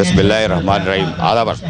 बिस्मिल्लाहिर्रहमानिर्रहीम। आधा वर्ष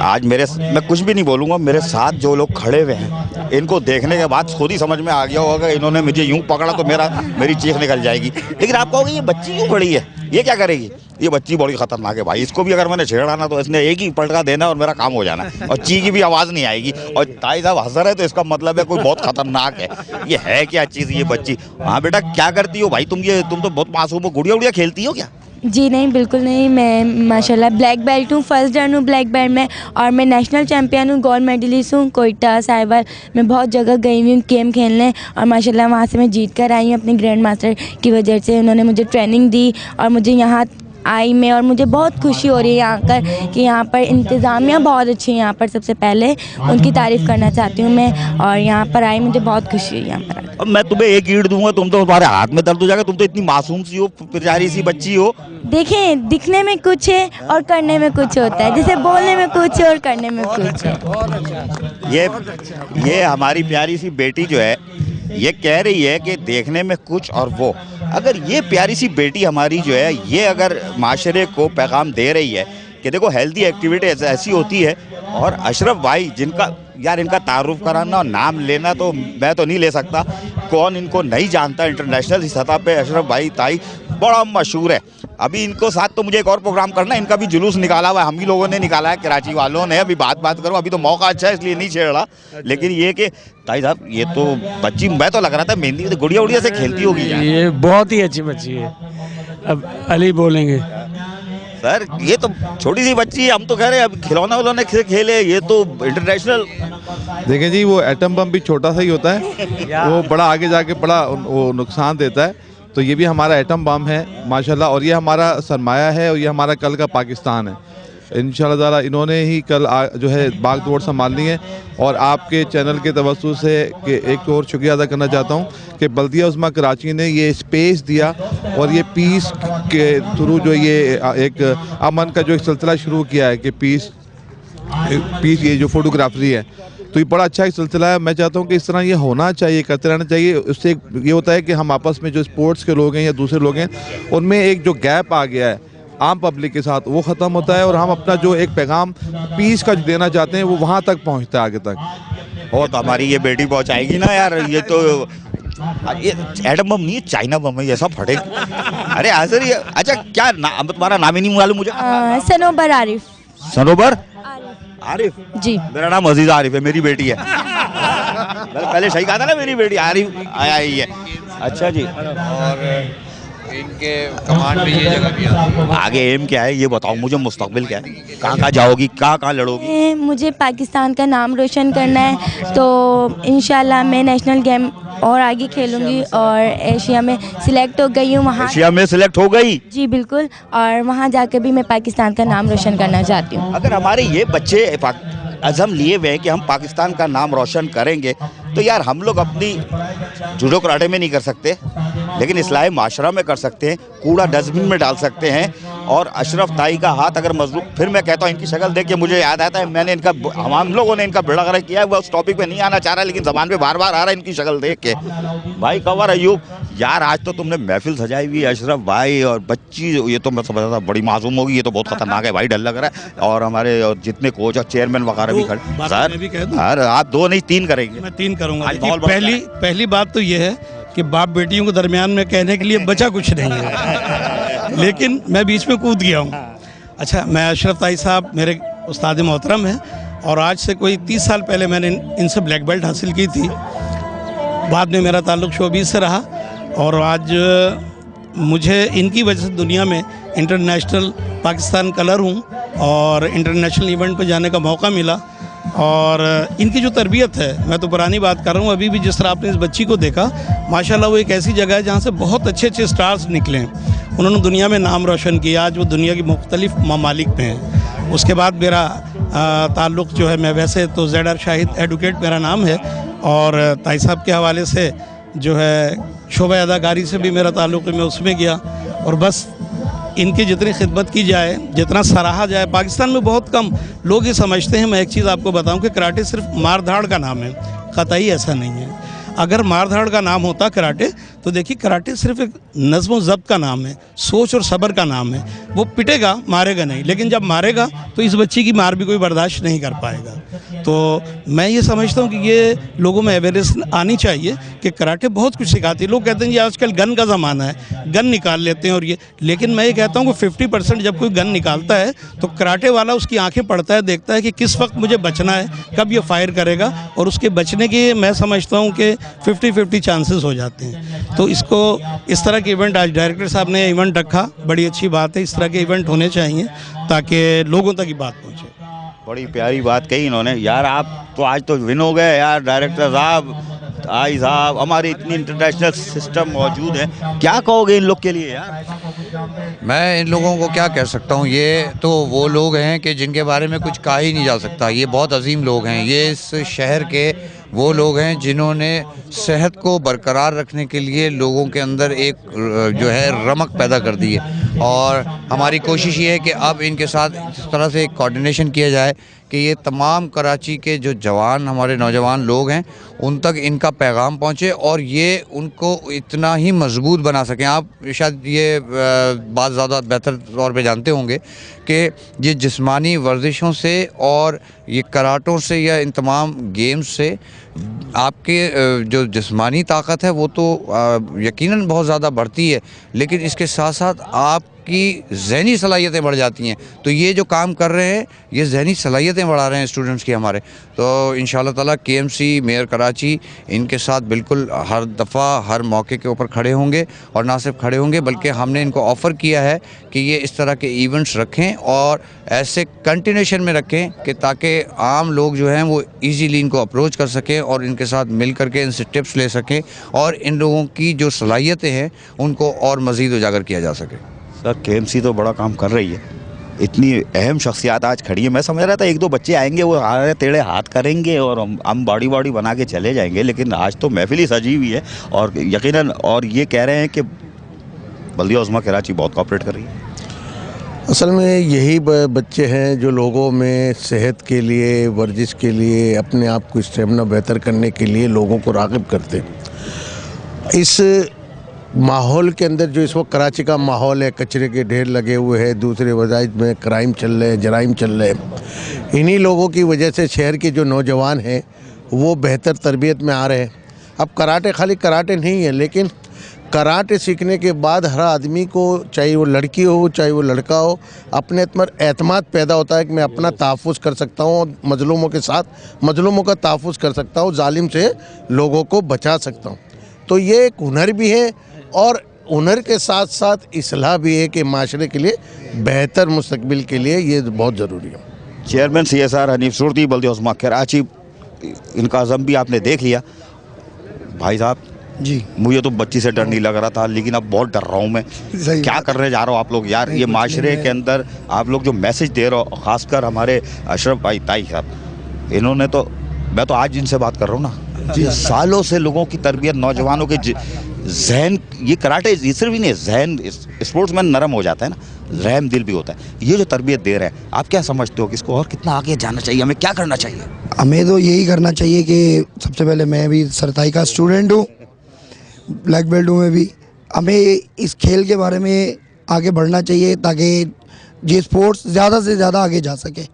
आज मैं कुछ भी नहीं बोलूँगा, मेरे साथ जो लोग खड़े हुए हैं इनको देखने के बाद खुद ही समझ में आ गया होगा, इन्होंने मुझे यूँ पकड़ा तो मेरी चीख निकल जाएगी। लेकिन आप कहोगे ये बच्ची क्यों खड़ी है, ये क्या करेगी? ये बच्ची बड़ी खतरनाक है भाई, इसको भी अगर मैंने छेड़ा ना तो इसने एक ही पलटा देना और मेरा काम हो जाना, और ची की भी आवाज़ नहीं आएगी। और ताई साहब हंस रहे तो इसका मतलब है कोई बहुत खतरनाक है। ये है क्या चीज़ ये बच्ची? हाँ बेटा क्या करती हो भाई तुम तो बहुत मासूम हो, गुड़िया उड़िया खेलती हो क्या? जी नहीं, बिल्कुल नहीं। मैं माशाल्लाह ब्लैक बेल्ट हूँ, फर्स्ट रन हूँ ब्लैक बेल्ट में, और मैं नेशनल चैम्पियन हूँ, गोल्ड मेडलिस्ट हूँ। कोयटा, साइबर, मैं बहुत जगह गई हुई हूँ गेम खेलने, और माशाल्लाह वहाँ से मैं जीत कर आई हूँ अपने ग्रैंड मास्टर की वजह से। उन्होंने मुझे ट्रेनिंग दी और मुझे यहाँ आई में, और मुझे बहुत खुशी हो रही है यहाँ कर कि यहाँ पर इंतज़ामिया बहुत अच्छी है। यहाँ पर सबसे पहले उनकी तारीफ़ करना चाहती हूँ मैं, और यहाँ पर आई मुझे बहुत खुशी है यहाँ पर। अब मैं तुम्हें एक ईंट दूंगा, तुम तो तुम्हारे हाथ में दर्द हो जाएगा। तुम तो इतनी मासूम सी हो, प्यारी सी बच्ची हो। देखें, दिखने में कुछ है और करने में कुछ होता है, जैसे बोलने में कुछ है और करने में कुछ है। ये हमारी प्यारी सी बेटी जो है ये कह रही है कि देखने में कुछ और वो, अगर ये प्यारी सी बेटी हमारी जो है ये अगर माशरे को पैगाम दे रही है कि देखो हेल्दी एक्टिविटी ऐसी होती है। और अशरफ भाई जिनका यार इनका तारुफ कराना और नाम लेना तो मैं तो नहीं ले सकता, कौन इनको नहीं जानता। इंटरनेशनल सतह पे अशरफ भाई ताई बड़ा मशहूर है। अभी इनको साथ तो मुझे एक और प्रोग्राम करना है, इनका भी जुलूस निकाला हुआ है, हम ही लोगों ने निकाला है, कराची वालों ने। अभी बात करो, अभी तो मौका अच्छा है इसलिए नहीं छेड़ रहा। लेकिन ये कि ताई साहब ये तो बच्ची, मैं तो लग रहा था मेहंदी तो गुड़िया उड़िया से खेलती होगी। ये बहुत ही अच्छी बच्ची है। अब अली बोलेंगे। सर ये तो छोटी सी बच्ची है, हम तो कह रहे हैं अब खिलौना विलौने से खेले, ये तो इंटरनेशनल। देखें जी, वो एटम बम भी छोटा सा ही होता है, वो बड़ा आगे जाके बड़ा वो नुकसान देता है। तो ये भी हमारा एटम बम है माशाल्लाह, और ये हमारा सरमाया है, और ये हमारा कल का पाकिस्तान है। इंशाल्लाह ताला इन्होंने ही कल जो है बागडोर संभालनी है। और आपके चैनल के तवज्जो से कि एक और शुक्रिया अदा करना चाहता हूँ कि बल्दिया उस्मा कराची ने ये स्पेस दिया, और ये पीस के थ्रू जो ये एक अमन का जो एक सिलसिला शुरू किया है कि पीस ये जो फोटोग्राफरी है, तो ये बड़ा अच्छा एक सिलसिला है। मैं चाहता हूँ कि इस तरह ये होना चाहिए, करते रहना चाहिए। उससे ये होता है कि हम आपस में जो स्पोर्ट्स के लोग हैं या दूसरे लोग हैं उनमें एक जो गैप आ गया है आम पब्लिक के साथ, वो ख़त्म होता है, और हम अपना जो एक पैगाम पीस का देना चाहते हैं वो वहाँ तक पहुँचता है आगे तक। और तो हमारी ये बेटी पहुँचाएगी ना यार। ये तो ये एटम बम नहीं है, चाइना बम है, ये सब फटेगा। अरे सर ये अच्छा क्या तुम्हारा नाम ही नहीं मालूम मुझे? सनोबर आरिफ। सनोबर आरिफ जी। मेरा नाम अजीज आरिफ है, मेरी बेटी है। पहले सही कहा था ना, मेरी बेटी आरिफ आया ही है। अच्छा जी। और इनके कमांड में ये जगह भी है। आगे एम क्या है ये बताओ मुझे, मुस्तकबिल क्या है, कहाँ जाओगी, कहाँ लड़ोगी? मुझे पाकिस्तान का नाम रोशन करना है, तो इंशाल्लाह मैं नेशनल गेम और आगे खेलूंगी, और एशिया में सिलेक्ट हो गई हूँ। वहाँ एशिया में सिलेक्ट हो गई? जी बिल्कुल, और वहाँ जाकर भी मैं पाकिस्तान का नाम रोशन करना चाहती हूँ। अगर हमारे ये बच्चे अज़म लिए हुए हैं कि हम पाकिस्तान का नाम रोशन करेंगे, तो यार हम लोग अपनी जूडो कराटे में नहीं कर सकते, लेकिन इस्लाही माशरा में कर सकते हैं, कूड़ा डस्टबिन में डाल सकते हैं। और अशरफ ताई का हाथ अगर मजबूत, फिर मैं कहता हूँ इनकी शक्ल देख के मुझे याद आता है, मैंने हम लोगों ने इनका बेड़ा गर्क किया है। वो उस टॉपिक पे नहीं आना चाह रहा, लेकिन ज़बान पे बार बार आ रहा है इनकी शक्ल देख के। भाई कवर अयूब यार, आज तो तुमने महफिल सजाई हुई है अशरफ भाई, और बच्ची ये तो मैं समझता था बड़ी मासूम होगी, ये तो बहुत खतरनाक है भाई, डर लग रहा है। और हमारे जितने कोच और चेयरमैन वगैरह भी खड़े। सर आप 2 नहीं 3 करेंगे? मैं 3 करूँगा। पहली बात तो ये है कि बाप बेटियों के दरमियान में कहने के लिए बचा कुछ नहीं है, लेकिन मैं बीच में कूद गया हूँ। अच्छा, मैं अशरफ ताई साहब मेरे उस्ताद मोहतरम हैं, और आज से कोई 30 साल पहले मैंने इनसे ब्लैक बेल्ट हासिल की थी। बाद में मेरा ताल्लुक़ शोबीज़ से रहा, और आज मुझे इनकी वजह से दुनिया में इंटरनेशनल पाकिस्तान कलर हूँ, और इंटरनेशनल इवेंट पर जाने का मौका मिला। और इनकी जो तरबियत है, मैं तो पुरानी बात कर रहा हूँ, अभी भी जिस तरह आपने इस बच्ची को देखा, माशाल्लाह वो एक ऐसी जगह है जहाँ से बहुत अच्छे अच्छे स्टार्स निकले हैं। उन्होंने दुनिया में नाम रोशन किया, आज वो दुनिया की मुख्तलिफ ममालिक में हैं। उसके बाद मेरा ताल्लुक़ जो है, मैं वैसे तो ज़ेड शाहिद एडवोकेट मेरा नाम है, और ताई साहब के हवाले से जो है शोबा अदाकारी से भी मेरा ताल्लुक़ है, मैं उसमें गया। और बस इनकी जितनी खिदमत की जाए, जितना सराहा जाए, पाकिस्तान में बहुत कम लोग ये समझते हैं। मैं एक चीज़ आपको बताऊं कि कराटे सिर्फ मार धाड़ का नाम है, कतई ऐसा नहीं है। अगर मार धाड़ का नाम होता कराटे तो देखिए कराटे सिर्फ एक नज़्म ज़ब्त का नाम है, सोच और सब्र का नाम है। वो पिटेगा, मारेगा नहीं, लेकिन जब मारेगा तो इस बच्चे की मार भी कोई बर्दाश्त नहीं कर पाएगा। तो मैं ये समझता हूँ कि ये लोगों में अवेयरनेस आनी चाहिए कि कराटे बहुत कुछ सिखाती है। लोग कहते हैं जी आजकल गन का ज़माना है, गन निकाल लेते हैं और ये, लेकिन मैं ये कहता हूँ कि 50% जब कोई गन निकालता है तो कराटे वाला उसकी आंखें पढ़ता है, देखता है कि किस वक्त मुझे बचना है, कब ये फायर करेगा, और उसके बचने के मैं समझता हूँ कि 50-50 चांसेस हो जाते हैं। तो इसको इस तरह के इवेंट, आज डायरेक्टर साहब ने इवेंट रखा, बड़ी अच्छी बात है। इस तरह के इवेंट होने चाहिए ताकि लोगों तक ये बात पहुँचे। बड़ी प्यारी बात कही इन्होंने। यार आप तो आज तो विन हो गए यार, डायरेक्टर साहब, ताई साहब, हमारी इतनी इंटरनेशनल सिस्टम मौजूद है, क्या कहोगे इन लोग के लिए यार? मैं इन लोगों को क्या कह सकता हूँ, ये तो वो लोग हैं कि जिनके बारे में कुछ कहा ही नहीं जा सकता। ये बहुत अजीम लोग हैं। ये इस शहर के वो लोग हैं जिन्होंने सेहत को बरकरार रखने के लिए लोगों के अंदर एक जो है रमक पैदा कर दी है। और हमारी कोशिश ये है कि अब इनके साथ इस तरह से कोऑर्डिनेशन किया जाए कि ये तमाम कराची के जो जवान, हमारे नौजवान लोग हैं, उन तक इनका पैगाम पहुँचे और ये उनको इतना ही मजबूत बना सकें। आप शायद ये बात ज़्यादा बेहतर तौर पे जानते होंगे कि ये जिस्मानी वर्जिशों से और ये कराटों से या इन तमाम गेम्स से आपके जो जिस्मानी ताकत है वो तो यकीनन बहुत ज़्यादा बढ़ती है, लेकिन इसके साथ साथ आपकी ज़हनी सलाहियतें बढ़ जाती हैं। तो ये जो काम कर रहे हैं ये ज़हनी सलाहियतें बढ़ा रहे हैं स्टूडेंट्स की हमारे। तो इंशाल्लाह ताला KMC, मेयर कराची इनके साथ बिल्कुल हर दफ़ा हर मौके के ऊपर खड़े होंगे, और ना सिर्फ खड़े होंगे बल्कि हमने इनको ऑफ़र किया है कि ये इस तरह के इवेंट्स रखें और ऐसे कंटिन्यूशन में रखें कि ताकि आम लोग जो हैं वो ईज़िली इनको अप्रोच कर सकें और इनके साथ मिल करके इनसे टिप्स ले सकें और इन लोगों की जो सलाहियतें हैं उनको और मज़ीद उजागर किया जा सके। सर KMC तो बड़ा काम कर रही है, इतनी अहम शख्सियत आज खड़ी है। मैं समझ रहा था एक दो बच्चे आएंगे, वो आड़े टेढ़े हाथ करेंगे और हम बॉडी बना के चले जाएंगे, लेकिन आज तो महफिल ही सजी हुई है और यकीनन, और ये कह रहे हैं कि बल्दिया उज़्मा कराची बहुत कोऑपरेट कर रही है। असल में यही बच्चे हैं जो लोगों में सेहत के लिए, वर्जिश के लिए, अपने आप को स्टेमिना बेहतर करने के लिए लोगों को राग़िब करते हैं। इस माहौल के अंदर जो इस वक्त कराची का माहौल है, कचरे के ढेर लगे हुए हैं, दूसरे वज़ाइफ में क्राइम चल रहे हैं, जराइम चल रहे हैं, इन्हीं लोगों की वजह से शहर के जो नौजवान हैं वो बेहतर तरबियत में आ रहे हैं। अब कराटे खाली कराटे नहीं है, लेकिन कराटे सीखने के बाद हर आदमी को, चाहे वो लड़की हो चाहे वो लड़का हो, अपने पर एतमाद पैदा होता है कि मैं अपना तहफ़्फ़ुज़ कर सकता हूँ और मज़लूमों के साथ मज़लूमों का तहफ़्फ़ुज़ कर सकता हूँ, जालिम से लोगों को बचा सकता हूँ। तो ये एक हुनर भी है और हुनर के साथ साथ इस्लाह भी है कि माशरे के लिए बेहतर मुस्तकबिल के लिए ये बहुत ज़रूरी है। चेयरमैन CSR हनीफ सूरती, बल्दिया उज़्मा कराची, इनका अज़म भी आपने देख लिया। भाई साहब जी, मुझे तो बच्ची से डर नहीं लग रहा था, लेकिन अब बहुत डर रहा हूँ मैं। क्या करने जा रहा हूँ आप लोग यार? ये माशरे के अंदर आप लोग जो मैसेज दे रहे हो, ख़ासकर हमारे अशरफ भाई, ताई साहब, इन्होंने तो, मैं तो आज इनसे बात कर रहा हूँ ना जी, सालों से लोगों की तरबियत, नौजवानों के जहन, ये कराटे ये सिर्फ ही नहीं, जहन स्पोर्ट्समैन नरम हो जाता है ना, रहम दिल भी होता है। ये जो तरबियत दे रहे हैं, आप क्या समझते हो कि इसको और कितना आगे जाना चाहिए, हमें क्या करना चाहिए? हमें तो यही करना चाहिए कि सबसे पहले मैं भी सरताई का स्टूडेंट हूँ, ब्लैक बेल्ट हूँ मैं भी। हमें इस खेल के बारे में आगे बढ़ना चाहिए ताकि ये स्पोर्ट्स ज़्यादा से ज़्यादा आगे जा सके।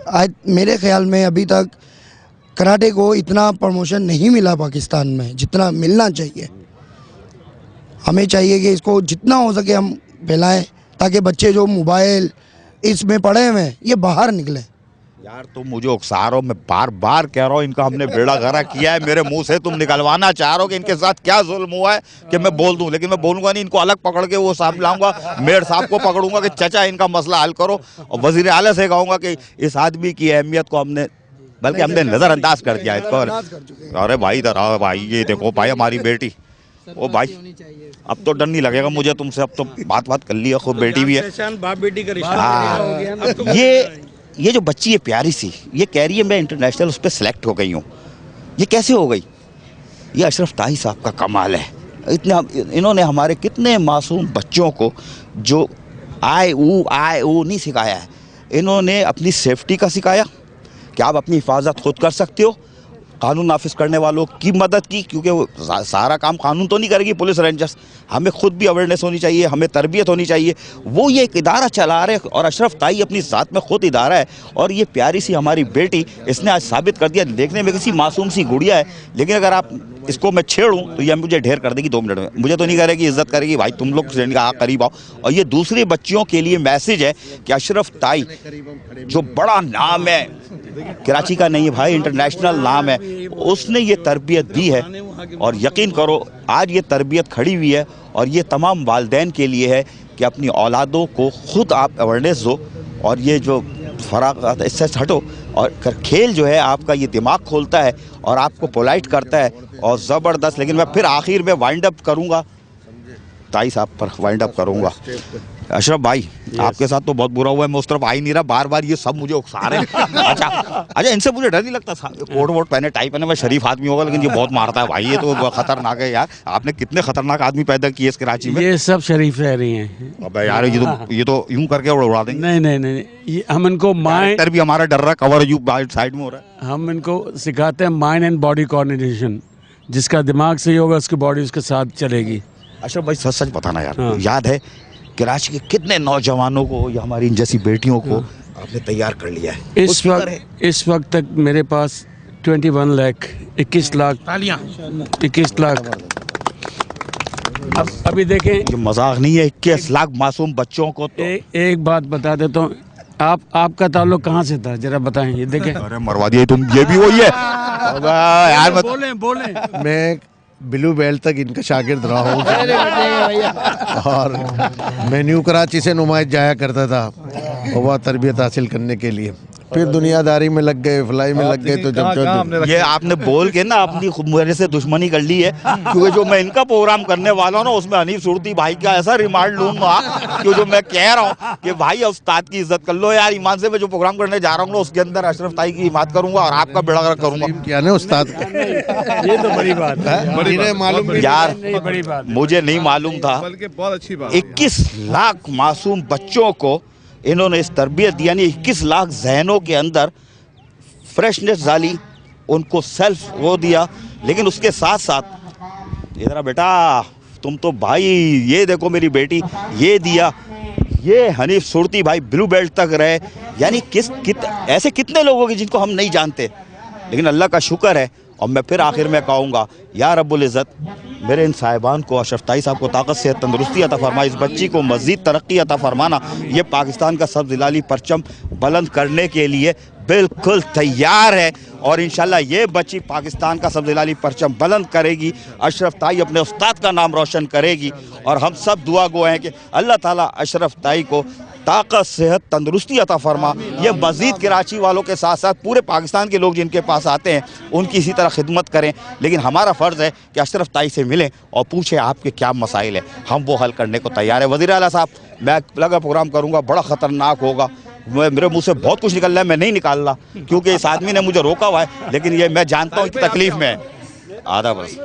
आज मेरे ख्याल में अभी तक कराटे को इतना प्रमोशन नहीं मिला पाकिस्तान में जितना मिलना चाहिए। हमें चाहिए कि इसको जितना हो सके हम फैलाएं ताकि बच्चे जो मोबाइल इसमें पड़े हुए हैं ये बाहर निकले। यार तुम मुझे उकसा रहे हो, मैं बार बार कह रहा हूँ, इनका हमने बेड़ा गर्क किया है, मेरे मुंह से तुम निकलवाना चाह रहे हो कि इनके साथ क्या जुल्म हुआ है कि मैं बोल दूं, लेकिन मैं बोलूंगा नहीं। इनको अलग पकड़ के वो साहब लाऊंगा, मेयर साहब को पकड़ूंगा कि चाचा इनका मसला हल करो, और वजीर आला से कहूँगा कि इस आदमी की अहमियत को हमने, बल्कि हमने नज़रअंदाज कर दिया इसको। अरे भाई इधर आओ भाई, ये देखो भाई हमारी बेटी, ओ भाई अब तो डर नहीं लगेगा मुझे तुमसे, अब तो बात कर लिया, खूब बेटी भी है। बाप बेटी का रिश्ता। ये जो बच्ची है प्यारी सी, ये कह रही है मैं इंटरनेशनल उस पर सेलेक्ट हो गई हूँ, ये कैसे हो गई? ये अशरफ ताई साहब का कमाल है। इतना इन्होंने हमारे कितने मासूम बच्चों को जो आए ऊ नहीं सिखाया है, इन्होंने अपनी सेफ्टी का सिखाया कि आप अपनी हिफाजत खुद कर सकते हो, कानून नाफिज करने वालों की मदद की, क्योंकि वो सारा काम कानून तो नहीं करेगी पुलिस रेंजर्स, हमें खुद भी अवेयरनेस होनी चाहिए, हमें तरबियत होनी चाहिए। वो ये एक इदारा चला रहे और अशरफ ताई अपनी ज़ात में खुद इदारा है। और ये प्यारी सी हमारी बेटी, इसने आज साबित कर दिया, देखने में किसी मासूम सी गुड़िया है, लेकिन अगर आप इसको मैं छेड़ूं तो ये मुझे ढेर कर देगी 2 मिनट में। मुझे तो नहीं करेगी, इज्जत करेगी, भाई तुम लोग करीब आओ। और ये दूसरी बच्चियों के लिए मैसेज है कि अशरफ ताई जो बड़ा नाम है, कराची का नहीं है भाई, इंटरनेशनल नाम है, उसने ये तरबियत दी है। और यकीन करो आज ये तरबियत खड़ी हुई है और ये तमाम वालिदैन के लिए है कि अपनी औलादों को खुद आप अवेयरनेस दो और ये जो फराग इससे हटो। और खेल जो है आपका ये दिमाग खोलता है और आपको पोलाइट करता है और ज़बरदस्त। लेकिन मैं फिर आखिर में वाइंड अप करूँगा, ताई साहब पर वाइंड अप करूँगा। अशरफ भाई आपके साथ तो बहुत बुरा हुआ है, मैं उस तरफ आ ही नहीं रहा, बार बार ये सब मुझे उकसा रहे हैं। अच्छा इनसे मुझे डर नहीं लगता, कोट वोट पहने, टाई पहने, मैं शरीफ आदमी होगा, लेकिन ये बहुत मारता है भाई, ये तो खतरनाक है यार। आपने कितने खतरनाक आदमी पैदा किए इस कराची में। ये सब शरीफ रह रही हैं। अबे यार ये तो यूं करके उड़ा देंगे। नहीं, ये हम इनको माइंड भी हमारा डर रहा, कवर यू साइड में हो रहा है। हम इनको सिखाते हैं माइंड एंड बॉडी कोऑर्डिनेशन, जिसका दिमाग सही होगा उसकी बॉडी उसके साथ चलेगी। अशरफ भाई सच सच बताना यार, याद है कराची के कितने नौजवानों को या हमारी इन जैसी बेटियों को आपने तैयार कर लिया है? इस वक्त तक मेरे पास 21 लाख 21 लाख 21 लाख। अब अभी देखें, ये मजाक नहीं है, 21 लाख मासूम बच्चों को तो एक बात बता देता हूँ, आपका ताल्लुक कहाँ से था जरा बताएं। ये देखें, अरे मरवा दिए तुम, ये भी वही है यार। बोलें मैं ब्लू बेल्ट तक इनका शागिर्द रहा हूँ और मैं न्यू कराची से नुमाइश जाया करता था और वह तरबियत हासिल करने के लिए। फिर दुनियादारी में लग गए, फ्लाई में लग गए, तो जब ये आपने बोल के ना अपनी मेरे से दुश्मनी कर ली है, क्योंकि जो मैं इनका प्रोग्राम करने वाला हूँ ना उसमें हनीफ सुरती भाई का ऐसा रिमांड लूंगा कि जो मैं कह रहा हूँ कि भाई उस्ताद की इज्जत कर लो यार। ईमान से मैं जो प्रोग्राम करने जा रहा हूँ ना उसके अंदर अशरफ ताई की हिमायत करूंगा और आपका बेड़ा करूंगा। क्या ना उस्ताद, ये तो बड़ी बात है, मालूम यार, बड़ी बात मुझे नहीं मालूम था। बल्कि बहुत अच्छी बात, 21 लाख मासूम बच्चों को इन्होंने इस तरबियत दी, यानी 21 लाख जहनों के अंदर फ्रेशनेस डाली, उनको सेल्फ वो दिया। लेकिन उसके साथ साथ इधर बेटा तुम तो भाई, ये देखो मेरी बेटी, ये दिया, ये हनीफ सुरती भाई ब्लू बेल्ट तक रहे। यानी ऐसे कितने लोगों की जिनको हम नहीं जानते, लेकिन अल्लाह का शुक्र है। और मैं फिर आखिर में कहूँगा या रब्बुल इज़्ज़त मेरे इन साहिबान को, अशरफ ताई साहब को ताकत से तंदुरुस्ती अता फरमा, इस बच्ची को मज़ीद तरक्की अता फरमाना। ये पाकिस्तान का सब जिलाली परचम बुलंद करने के लिए बिल्कुल तैयार है और इंशाल्लाह ये बच्ची पाकिस्तान का सब जिलाली परचम बुलंद करेगी। अशरफ ताई अपने उस्ताद का नाम रोशन करेगी और हम सब दुआ गो हैं कि अल्लाह ताला अशरफ ताई को ताकत, सेहत, तंदुरुस्ती अता फरमा। ये मज़ीद कराची वालों के साथ साथ पूरे पाकिस्तान के लोग जिनके पास आते हैं उनकी इसी तरह खिदमत करें। लेकिन हमारा फ़र्ज़ है कि अशरफ ताई से मिलें और पूछें आपके क्या मसाइल हैं, हम वो हल करने को तैयार है। वज़ीर आला साहब, मैं लगा प्रोग्राम करूँगा, बड़ा ख़तरनाक होगा, मेरे मुंह से बहुत कुछ निकल रहा है, मैं नहीं निकाल रहा क्योंकि इस आदमी ने मुझे रोका हुआ है, लेकिन ये मैं जानता हूँ कि तकलीफ़ में है। आधा बस।